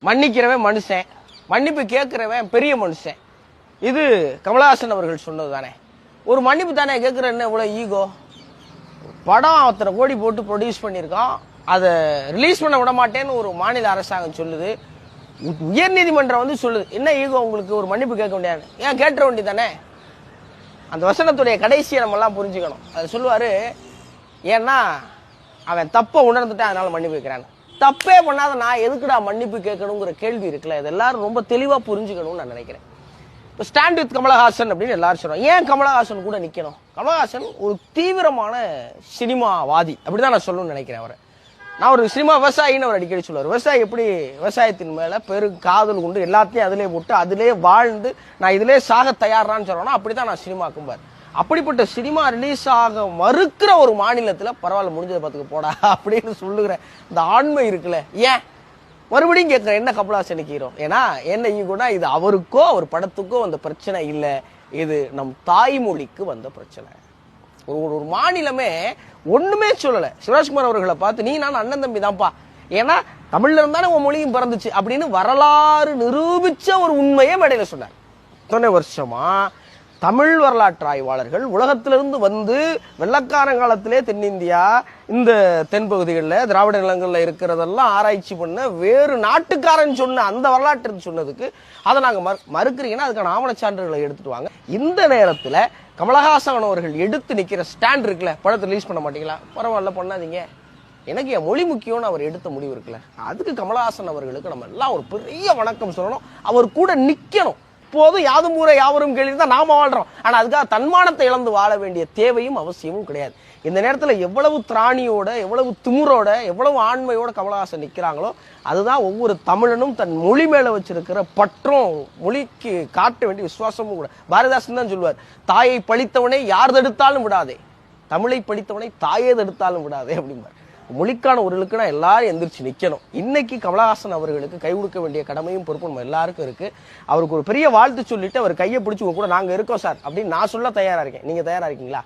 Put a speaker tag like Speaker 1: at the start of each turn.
Speaker 1: மன்னிக்கிறவன் மனுஷன், மன்னிப்பு கேட்கிறவன் பெரிய மனுஷன். இது கமலஹாசன் அவர்கள் சொன்னது தானே. ஒரு மன்னிப்பு தானே கேட்கிற, என்ன இவ்வளவு ஈகோ? படம் அத்தனை கோடி போட்டு ப்ரொடியூஸ் பண்ணியிருக்கான், அதை ரிலீஸ் பண்ண விட மாட்டேன்னு ஒரு மாநில அரசாங்கம் சொல்லுது, உயர்நீதிமன்றம் வந்து சொல்லுது. என்ன ஈகோ உங்களுக்கு? ஒரு மன்னிப்பு கேட்க முடியாது, ஏன் கேட்டுற வேண்டி தானே? அந்த வசனத்துடைய கடைசியை நம்ம எல்லாம் புரிஞ்சுக்கணும். அது சொல்லுவாரு, ஏன்னா அவன் தப்ப உணர்ந்துட்டான் அதனால மன்னிப்பு கேட்கிறான். தப்பே பண்ணாத நான் எதுக்குடா மன்னிப்பு கேட்கணுங்கிற கேள்வி இருக்குல்ல, இது எல்லாரும் ரொம்ப தெளிவா புரிஞ்சுக்கணும்னு நான் நினைக்கிறேன். இப்போ ஸ்டாண்ட் வித் கமலஹாசன் அப்படின்னு எல்லாரும் சொல்றோம். ஏன் கமலஹாசன் கூட நிக்கணும்? கமலஹாசன் ஒரு தீவிரமான சினிமாவாதி, அப்படிதான் நான் சொல்லணும்னு நினைக்கிறேன். அவரை நான் ஒரு சினிமா விவசாயின்னு அவர் அடிக்கடி சொல்லுவார். விவசாயி எப்படி விவசாயத்தின் மேல பெரும் காதல் கொண்டு எல்லாத்தையும் அதிலே போட்டு அதிலே வாழ்ந்து நான் இதிலே சாக தயாரான்னு சொல்றேன்னா அப்படிதான் நான் சினிமாக்கும்பார். அப்படிப்பட்ட சினிமா ரிலீஸ் ஆக மறுக்கிற ஒரு மாநிலத்துல பரவாயில்ல முடிஞ்சதை பார்த்துக்க போடா அப்படின்னு சொல்லுகிற இந்த ஆண்மை இருக்குல்ல, ஏன் மறுபடியும் கேட்கிறேன், என்ன கமலஹாசனுக்கு ஹீரோ? ஏன்னா என்ன ஈகோனா, இது அவருக்கோ அவர் படத்துக்கோ வந்த பிரச்சனை இல்லை, இது நம் தாய்மொழிக்கு வந்த பிரச்சனை. ஒரு மாநிலமே ஒண்ணுமே சொல்லல, சிவராஜ்குமார் அவர்களை பார்த்து நீ நான் அண்ணன் தம்பி தான்ப்பா, ஏன்னா தமிழ்ல இருந்தானே உன் மொழியும் பிறந்துச்சு அப்படின்னு வரலாறு நிரூபிச்ச ஒரு உண்மையை மேடையில சொன்னார். இத்தனை வருஷமா தமிழ் வரலாற்று ஆய்வாளர்கள் உலகத்திலிருந்து வந்து வெள்ளக்காரங்காலத்திலே தென்னிந்தியா இந்த தென்பகுதிகளில் திராவிட நிலங்கள்ல இருக்கிறதெல்லாம் ஆராய்ச்சி பண்ண வேறு நாட்டுக்காரன் சொன்ன அந்த வரலாற்று சொன்னதுக்கு அதை நாங்க மறுக்கிறீங்கன்னா அதுக்கான ஆவண சான்றுகளை எடுத்துட்டு வாங்க. இந்த நேரத்துல கமலஹாசன் அவர்கள் எடுத்து நிக்கிற ஸ்டாண்ட் இருக்குல்ல, படத்தை ரிலீஸ் பண்ண மாட்டீங்களா? பரவாயில்ல பண்ணாதீங்க, எனக்கு என் மொழி முக்கியம்னு அவர் எடுத்த முடிவு இருக்குல்ல, அதுக்கு கமலஹாசன் அவர்களுக்கு நம்ம எல்லாம் ஒரு பெரிய வணக்கம் சொல்லணும். அவர் கூட நிக்கணும். இப்போது யாதும் ஊரே யாவரும் கேள்வி தான் நாம வாழ்றோம், ஆனா அதுக்காக தன்மானத்தை இழந்து வாழ வேண்டிய தேவையும் அவசியமும் கிடையாது. இந்த நேரத்துல எவ்வளவு திராணியோட, எவ்வளவு திமுறோட, எவ்வளவு ஆண்மையோட கமலஹாசன் நிக்கிறாங்களோ அதுதான் ஒவ்வொரு தமிழனும் தன் மொழி மேல வச்சிருக்கிற பற்றும் மொழிக்கு காட்ட வேண்டிய விசுவாசமும் கூட. பாரதிதாசன் தான் சொல்லுவார், தாயை பழித்தவனை யார் தடுத்தாலும் விடாதே, தமிழை படித்தவனை தாயே தடுத்தாலும் விடாதே அப்படிம்பார். மொழிக்கான ஒரு இலக்குனா எல்லாரும் எந்திரிச்சு நிக்கணும். இன்னைக்கு கமலஹாசன் அவர்களுக்கு கை கொடுக்க வேண்டிய கடமையும் பொறுப்பும் நம்ம எல்லாருக்கும் இருக்கு. அவருக்கு ஒரு பெரிய வாழ்த்து சொல்லிட்டு அவர் கையை பிடிச்சி உங்க கூட நாங்க இருக்கோம் சார் அப்படின்னு நான் சொல்ல தயாரா இருக்கேன். நீங்க தயாரா இருக்கீங்களா?